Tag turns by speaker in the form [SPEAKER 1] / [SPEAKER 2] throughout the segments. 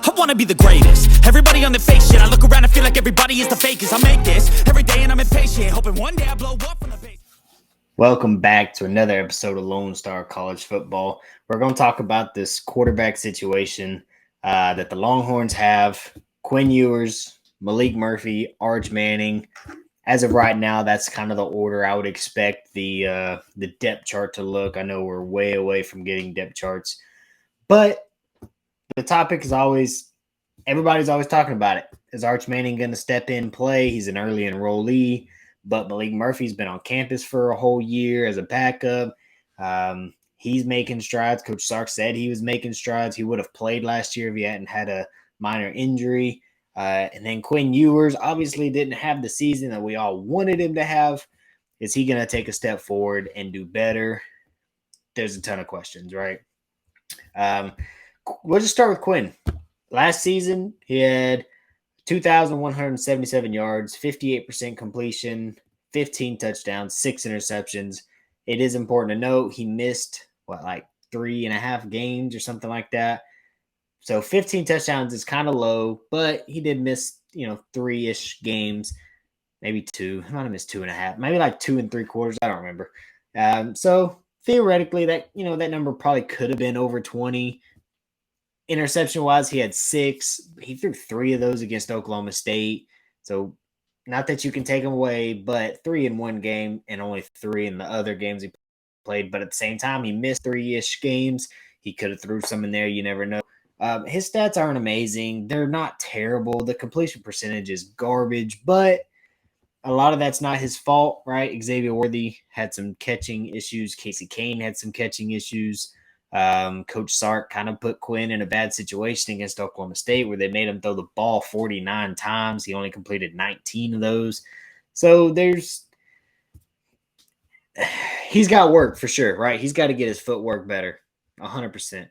[SPEAKER 1] I wanna be the greatest. Everybody on the fake shit. I look around and feel like everybody is the fakest. I make this every day and I'm impatient, hoping one day I blow up from the base.
[SPEAKER 2] Welcome back to another episode of Lone Star College Football. We're going to talk about this quarterback situation that the Longhorns have. Quinn Ewers, Malik Murphy, Arch Manning. As of right now, that's kind of the order I would expect the depth chart to look. I know we're way away from getting depth charts, but the topic is always, everybody's always talking about it. Is Arch Manning going to step in and play? He's an early enrollee, but Malik Murphy's been on campus for a whole year as a backup. He's making strides. Coach Sark said he was making strides. He would have played last year if he hadn't had a minor injury. And then Quinn Ewers obviously didn't have the season that we all wanted him to have. Is he going to take a step forward and do better? There's a ton of questions, right? We'll just start with Quinn. Last season, he had 2,177 yards, 58% completion, 15 touchdowns, 6 interceptions. It is important to note he missed, 3.5 games or something like that. So 15 touchdowns is kind of low, but he did miss, 3-ish games, maybe 2. He might have missed 2.5, maybe like 2 3/4. I don't remember. So theoretically, that number probably could have been over 20. Interception-wise, he had 6. He threw 3 of those against Oklahoma State. So not that you can take him away, but 3 in one game and only 3 in the other games he played. But at the same time, he missed 3-ish games. He could have threw some in there. You never know. His stats aren't amazing. They're not terrible. The completion percentage is garbage, but a lot of that's not his fault, right? Xavier Worthy had some catching issues. Casey Kane had some catching issues. Coach Sark kind of put Quinn in a bad situation against Oklahoma State where they made him throw the ball 49 times. He only completed 19 of those. So he's got work for sure, right? He's got to get his footwork better, 100%.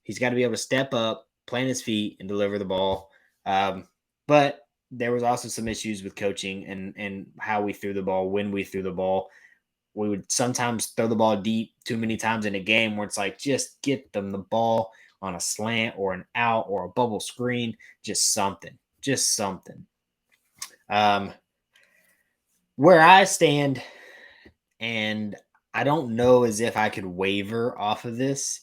[SPEAKER 2] He's got to be able to step up, plant his feet, and deliver the ball. But there was also some issues with coaching and how we threw the ball, when we threw the ball. We would sometimes throw the ball deep too many times in a game where it's like, just get them the ball on a slant or an out or a bubble screen, just something. Where I stand, and I don't know as if I could waver off of this,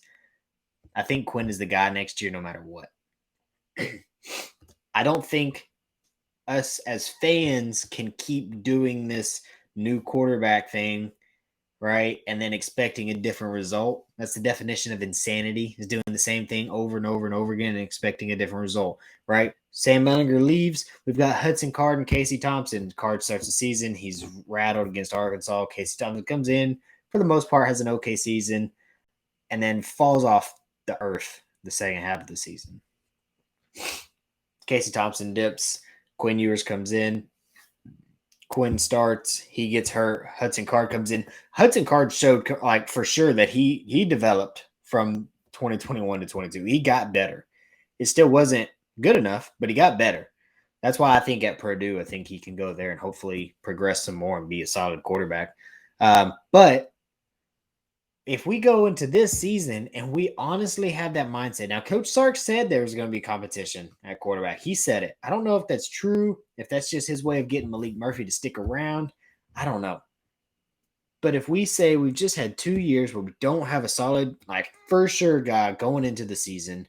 [SPEAKER 2] I think Quinn is the guy next year no matter what. I don't think us as fans can keep doing this new quarterback thing, right? And then expecting a different result. That's the definition of insanity, is doing the same thing over and over and over again and expecting a different result, right? Sam Mellinger leaves. We've got Hudson Card and Casey Thompson. Card starts the season. He's rattled against Arkansas. Casey Thompson comes in, for the most part, has an okay season, and then falls off the earth the second half of the season. Casey Thompson dips. Quinn Ewers comes in. Quinn starts. He gets hurt. Hudson Card comes in. Hudson Card showed for sure that he developed from 2021 to 22. He got better. It still wasn't good enough, but he got better. That's why I think at Purdue, I think he can go there and hopefully progress some more and be a solid quarterback. But if we go into this season and we honestly have that mindset, now Coach Sark said there was going to be competition at quarterback. He said it. I don't know if that's true, if that's just his way of getting Malik Murphy to stick around. I don't know. But if we say we've just had 2 years where we don't have a solid, for sure guy going into the season,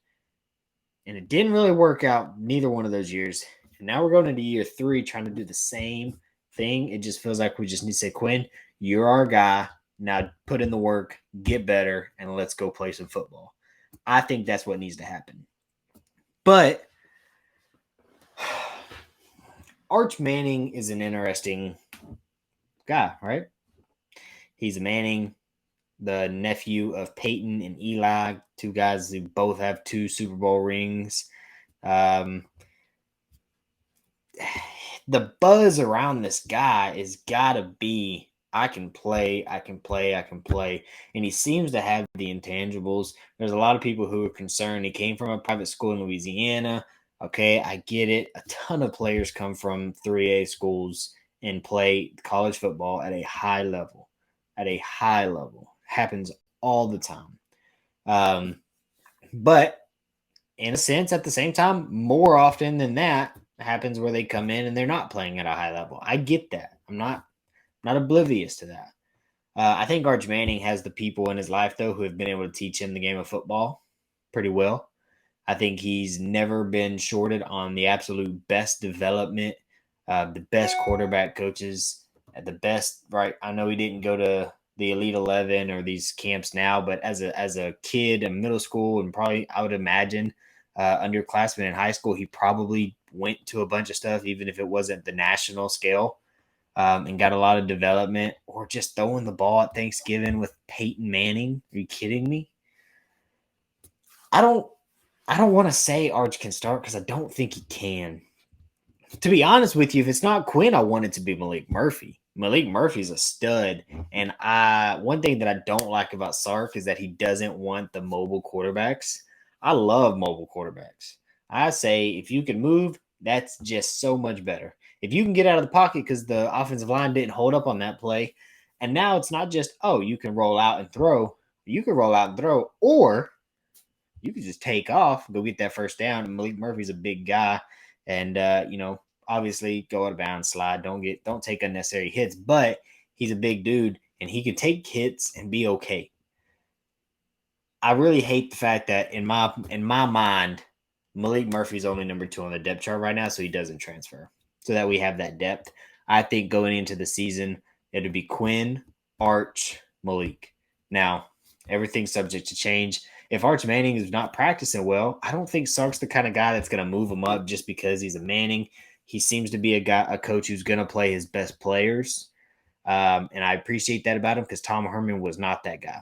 [SPEAKER 2] and it didn't really work out neither one of those years, and now we're going into year 3 trying to do the same thing, it just feels like we just need to say, Quinn, you're our guy. Now put in the work, get better, and let's go play some football. I think that's what needs to happen. But Arch Manning is an interesting guy, right? He's a Manning, the nephew of Peyton and Eli, 2 guys who both have 2 Super Bowl rings. The buzz around this guy is got to be, I can play. And he seems to have the intangibles. There's a lot of people who are concerned. He came from a private school in Louisiana. Okay, I get it. A ton of players come from 3A schools and play college football at a high level. Happens all the time. But in a sense, at the same time, more often than that happens where they come in and they're not playing at a high level. I get that. I'm not oblivious to that. I think Arch Manning has the people in his life, though, who have been able to teach him the game of football pretty well. I think he's never been shorted on the absolute best development, the best quarterback coaches, the best. Right, I know he didn't go to the Elite 11 or these camps now, but as a kid in middle school and probably I would imagine underclassmen in high school, he probably went to a bunch of stuff, even if it wasn't the national scale, and got a lot of development. Or just throwing the ball at Thanksgiving with Peyton Manning. Are you kidding me? I don't I don't want to say Arch can start because I don't think he can. To be honest with you, if it's not Quinn, I want it to be Malik Murphy. Malik Murphy's a stud. And one thing that I don't like about Sark is that he doesn't want the mobile quarterbacks. I love mobile quarterbacks. I say if you can move, that's just so much better. If you can get out of the pocket because the offensive line didn't hold up on that play, and now it's not just, oh, you can roll out and throw. You can roll out and throw, or you could just take off, go get that first down. And Malik Murphy's a big guy, and obviously go out of bounds, slide, don't take unnecessary hits. But he's a big dude, and he can take hits and be okay. I really hate the fact that in my mind, Malik Murphy's only number 2 on the depth chart right now, so he doesn't transfer, so that we have that depth. I think going into the season, it'll be Quinn, Arch, Malik. Now, everything's subject to change. If Arch Manning is not practicing well, I don't think Sark's the kind of guy that's going to move him up just because he's a Manning. He seems to be a coach who's going to play his best players. And I appreciate that about him because Tom Herman was not that guy.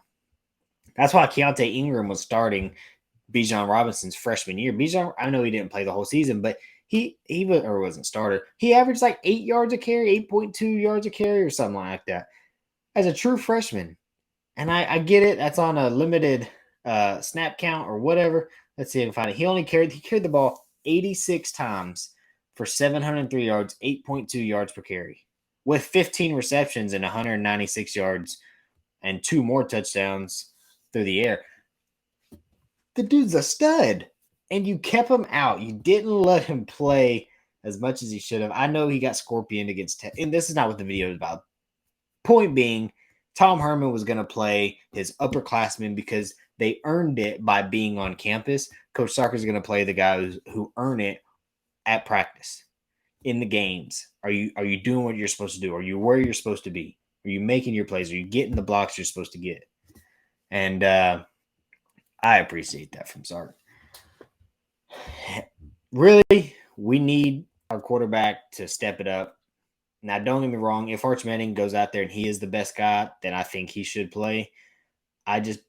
[SPEAKER 2] That's why Keontae Ingram was starting Bijan Robinson's freshman year. Bijan, I know he didn't play the whole season, but he wasn't starter. He averaged like 8 yards a carry, 8.2 yards a carry, or something like that as a true freshman. And I get it. That's on a limited snap count or whatever. Let's see if I can find it. He carried the ball 86 times for 703 yards, 8.2 yards per carry, with 15 receptions and 196 yards and 2 more touchdowns through the air. The dude's a stud, and you kept him out. You didn't let him play as much as he should have. I know he got scorpioned against and this is not what the video is about. Point being, Tom Herman was going to play his upperclassmen because they earned it by being on campus. Coach Sark is going to play the guys who earn it at practice, in the games. Are you doing what you're supposed to do? Are you where you're supposed to be? Are you making your plays? Are you getting the blocks you're supposed to get? And I appreciate that from Sark. Really, we need our quarterback to step it up. Now, don't get me wrong. If Arch Manning goes out there and he is the best guy, then I think he should play. That's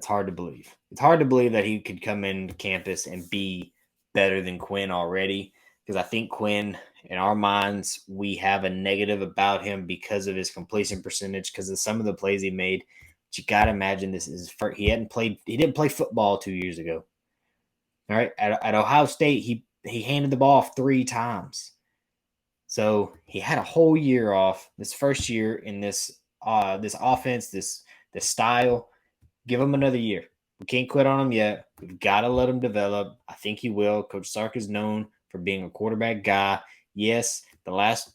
[SPEAKER 2] hard to believe. It's hard to believe that he could come in campus and be better than Quinn already, because I think Quinn, in our minds, we have a negative about him because of his completion percentage, because of some of the plays he made. But you got to imagine this is first. He didn't play football 2 years ago. All right. At Ohio State, he handed the ball off 3 times. So he had a whole year off this first year in this offense, this style. Give him another year. We can't quit on him yet. We've got to let him develop. I think he will. Coach Sark is known for being a quarterback guy. Yes, the last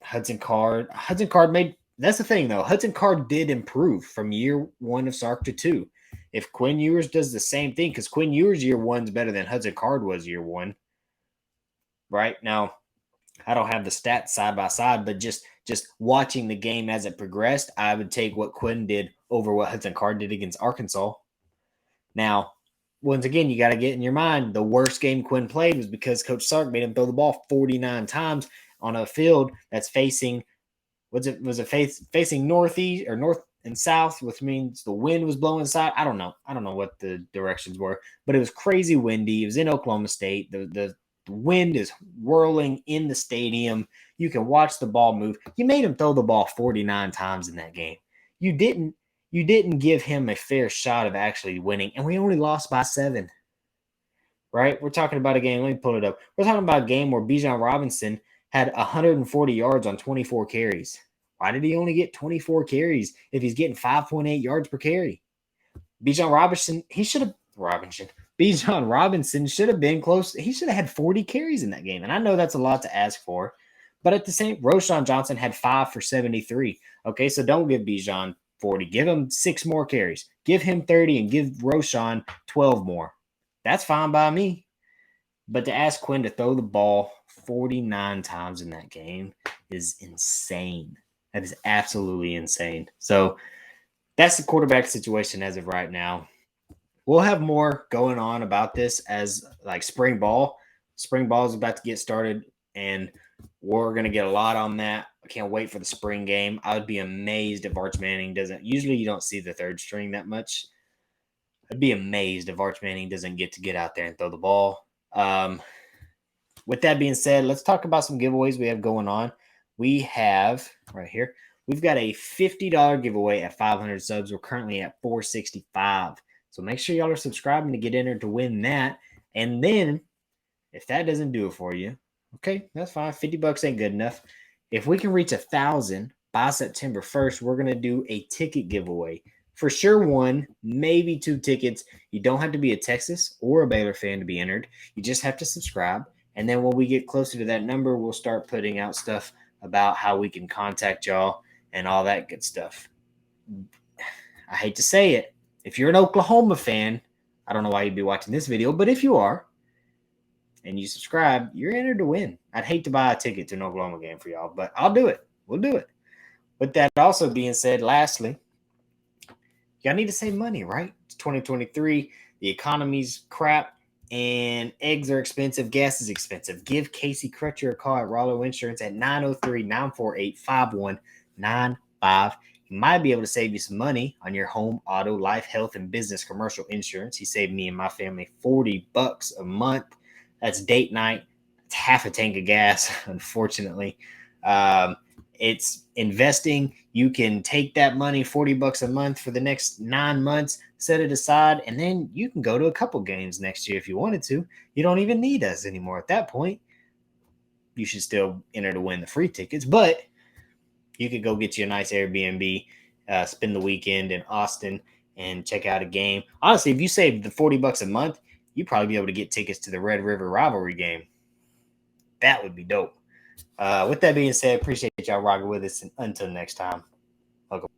[SPEAKER 2] Hudson Card made. That's the thing, though. Hudson Card did improve from year 1 of Sark to 2. If Quinn Ewers does the same thing, because Quinn Ewers year 1 is better than Hudson Card was year 1. Right now, I don't have the stats side by side, but just watching the game as it progressed, I would take what Quinn did over what Hudson Card did against Arkansas. Now, once again, you got to get in your mind, the worst game Quinn played was because Coach Sark made him throw the ball 49 times on a field that's facing, facing northeast or north and south, which means the wind was blowing south. I don't know what the directions were, but it was crazy windy. It was in Oklahoma State. The wind is whirling in the stadium. You can watch the ball move. You made him throw the ball 49 times in that game. You didn't give him a fair shot of actually winning, and we only lost by 7. Right? We're talking about a game. Let me pull it up. We're talking about a game where Bijan Robinson had 140 yards on 24 carries. Why did he only get 24 carries if he's getting 5.8 yards per carry? Bijan Robinson, Bijan Robinson should have been close. He should have had 40 carries in that game. And I know that's a lot to ask for. But at the same, Roschon Johnson had 5 for 73. Okay, so don't give Bijan 40. Give him 6 more carries. Give him 30 and give Roschon 12 more. That's fine by me. But to ask Quinn to throw the ball 49 times in that game is insane. That is absolutely insane. So that's the quarterback situation as of right now. We'll have more going on about this as like spring ball. Spring ball is about to get started, and we're going to get a lot on that. I can't wait for the spring game. I would be amazed if Arch Manning doesn't. Usually you don't see the third string that much. I'd be amazed if Arch Manning doesn't get out there and throw the ball. With that being said, let's talk about some giveaways we have going on. We have right here, we've got a $50 giveaway at 500 subs. We're currently at 465. So make sure y'all are subscribing to get entered to win that. And then if that doesn't do it for you, okay, that's fine. $50 ain't good enough. If we can reach 1,000 by September 1st, we're going to do a ticket giveaway. For sure, 1, maybe 2 tickets. You don't have to be a Texas or a Baylor fan to be entered. You just have to subscribe. And then when we get closer to that number, we'll start putting out stuff about how we can contact y'all and all that good stuff. I hate to say it. If you're an Oklahoma fan, I don't know why you'd be watching this video, but if you are and you subscribe, you're entered to win. I'd hate to buy a ticket to an Oklahoma game for y'all, but I'll do it. We'll do it. With that also being said, lastly, y'all need to save money, right? It's 2023. The economy's crap, and eggs are expensive. Gas is expensive. Give Casey Crutcher a call at Rollo Insurance at 903-948-5195. He might be able to save you some money on your home, auto, life, health, and business commercial insurance. He saved me and my family $40 a month. That's date night. It's half a tank of gas, unfortunately. It's investing. You can take that money, $40 a month for the next 9 months, set it aside, and then you can go to a couple games next year if you wanted to. You don't even need us anymore at that point. You should still enter to win the free tickets, but you could go get you a nice Airbnb, spend the weekend in Austin, and check out a game. Honestly, if you save the $40 a month, you'd probably be able to get tickets to the Red River rivalry game. That would be dope. With that being said, appreciate y'all rocking with us, and until next time. Welcome.